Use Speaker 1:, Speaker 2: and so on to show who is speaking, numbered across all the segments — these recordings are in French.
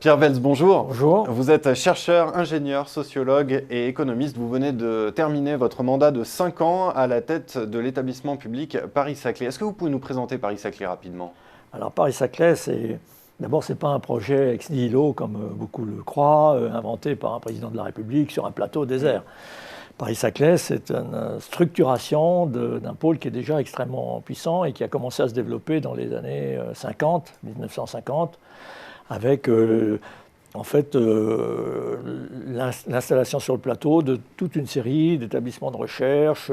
Speaker 1: Pierre Welz, bonjour.
Speaker 2: Bonjour.
Speaker 1: Vous êtes chercheur, ingénieur, sociologue et économiste. Vous venez de terminer votre mandat de 5 ans à la tête de l'établissement public Paris-Saclay. Est-ce que vous pouvez nous présenter Paris-Saclay rapidement?
Speaker 2: Alors Paris-Saclay, d'abord, ce n'est pas un projet ex nihilo, comme beaucoup le croient, inventé par un président de la République sur un plateau désert. Paris-Saclay, c'est une structuration d'un pôle qui est déjà extrêmement puissant et qui a commencé à se développer dans les années 50, 1950, avec l'installation sur le plateau de toute une série d'établissements de recherche,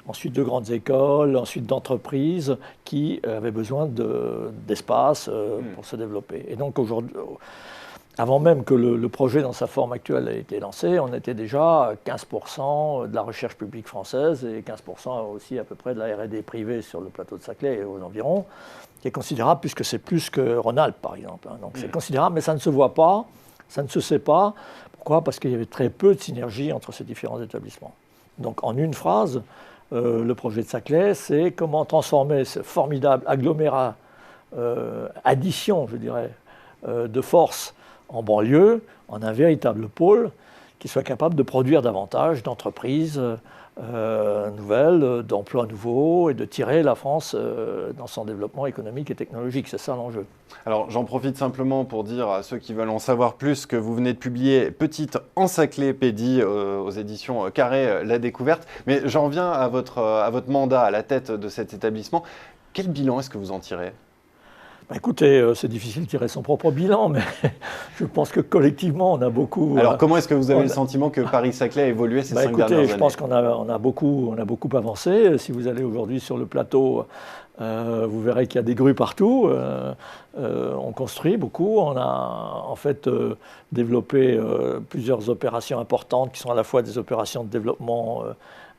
Speaker 2: ensuite de grandes écoles, ensuite d'entreprises qui avaient besoin d'espace pour se développer. Et donc aujourd'hui, avant même que le projet dans sa forme actuelle ait été lancé, on était déjà à 15% de la recherche publique française et 15% aussi à peu près de la R&D privée sur le plateau de Saclay et aux environs, qui est considérable puisque c'est plus que Rhône-Alpes par exemple. Donc c'est considérable, mais ça ne se voit pas, ça ne se sait pas. Pourquoi? Parce qu'il y avait très peu de synergie entre ces différents établissements. Donc en une phrase, le projet de Saclay, c'est comment transformer ce formidable agglomérat, addition, je dirais, de force en banlieue, en un véritable pôle qui soit capable de produire davantage d'entreprises nouvelles, d'emplois nouveaux et de tirer la France dans son développement économique et technologique. C'est ça l'enjeu.
Speaker 1: Alors j'en profite simplement pour dire à ceux qui veulent en savoir plus que vous venez de publier Petite encyclopédie aux éditions Carré La Découverte. Mais j'en reviens à votre mandat à la tête de cet établissement. Quel bilan est-ce que vous en tirez ?
Speaker 2: Écoutez, c'est difficile de tirer son propre bilan, mais je pense que collectivement, on a beaucoup...
Speaker 1: Alors, comment est-ce que vous avez le sentiment que Paris-Saclay a évolué ces 5 dernières années?
Speaker 2: Je pense qu'on a beaucoup avancé. Si vous allez aujourd'hui sur le plateau, vous verrez qu'il y a des grues partout. On construit beaucoup. On a en fait développé plusieurs opérations importantes qui sont à la fois des opérations de développement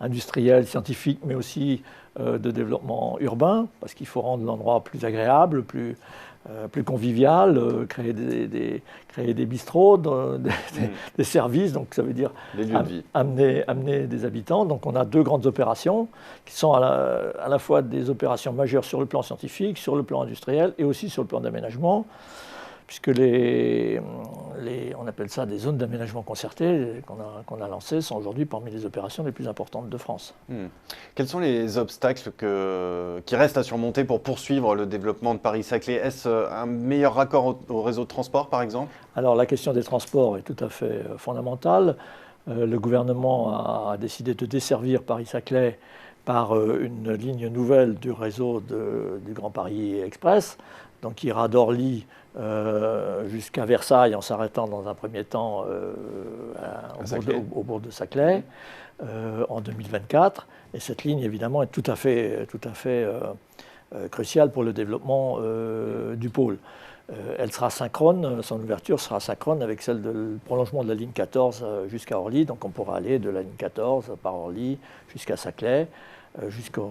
Speaker 2: industriel, scientifique, mais aussi de développement urbain, parce qu'il faut rendre l'endroit plus agréable, plus convivial, créer des bistrots, des services, donc ça veut dire amener des habitants. Donc on a deux grandes opérations qui sont à la fois des opérations majeures sur le plan scientifique, sur le plan industriel et aussi sur le plan d'aménagement, puisque on appelle ça des zones d'aménagement concerté qu'on a lancées, sont aujourd'hui parmi les opérations les plus importantes de France.
Speaker 1: Quels sont les obstacles qui restent à surmonter pour poursuivre le développement de Paris-Saclay? Est-ce un meilleur raccord au réseau de transport, par exemple?
Speaker 2: Alors la question des transports est tout à fait fondamentale. Le gouvernement a décidé de desservir Paris-Saclay par une ligne nouvelle du réseau du Grand Paris Express, donc qui ira d'Orly jusqu'à Versailles en s'arrêtant dans un premier temps au bourg de Saclay en 2024. Et cette ligne, évidemment, est tout à fait cruciale pour le développement du pôle. Elle sera synchrone, son ouverture sera synchrone avec celle du prolongement de la ligne 14 jusqu'à Orly. Donc on pourra aller de la ligne 14 par Orly jusqu'à Saclay, jusqu'aux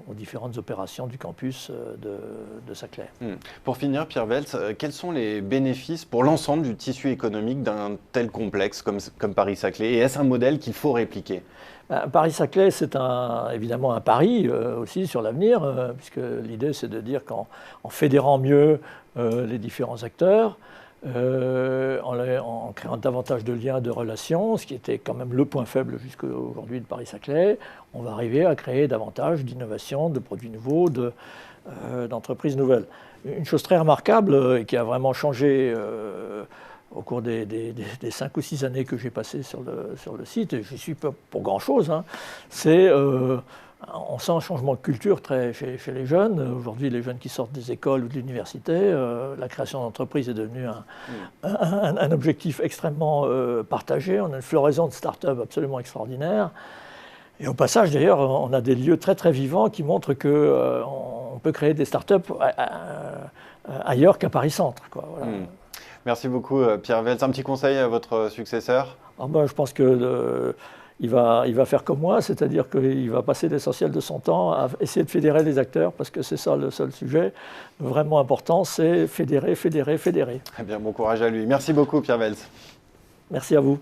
Speaker 2: différentes opérations du campus de Saclay.
Speaker 1: Pour finir, Pierre Welz, quels sont les bénéfices pour l'ensemble du tissu économique d'un tel complexe comme Paris-Saclay? Et est-ce un modèle qu'il faut répliquer?
Speaker 2: Paris-Saclay, c'est évidemment un pari aussi sur l'avenir, puisque l'idée c'est de dire qu'en fédérant mieux les différents acteurs, en créant davantage de liens, de relations, ce qui était quand même le point faible jusqu'à aujourd'hui de Paris-Saclay, on va arriver à créer davantage d'innovations, de produits nouveaux, d'entreprises nouvelles. Une chose très remarquable et qui a vraiment changé au cours des 5 ou 6 années que j'ai passées sur le site, et j'y suis pas pour grand-chose, c'est... on sent un changement de culture chez les jeunes. Aujourd'hui, les jeunes qui sortent des écoles ou de l'université, la création d'entreprises est devenue un objectif extrêmement partagé. On a une floraison de start-up absolument extraordinaire. Et au passage, d'ailleurs, on a des lieux très très vivants qui montrent qu'on peut créer des start-up ailleurs qu'à Paris-Centre. Voilà.
Speaker 1: Merci beaucoup, Pierre Welz. Un petit conseil à votre successeur?
Speaker 2: Je pense que... Il va faire comme moi, c'est-à-dire qu'il va passer l'essentiel de son temps à essayer de fédérer les acteurs, parce que c'est ça le seul sujet vraiment important, c'est fédérer.
Speaker 1: Très bien, bon courage à lui. Merci beaucoup, Pierre Welz.
Speaker 2: Merci à vous.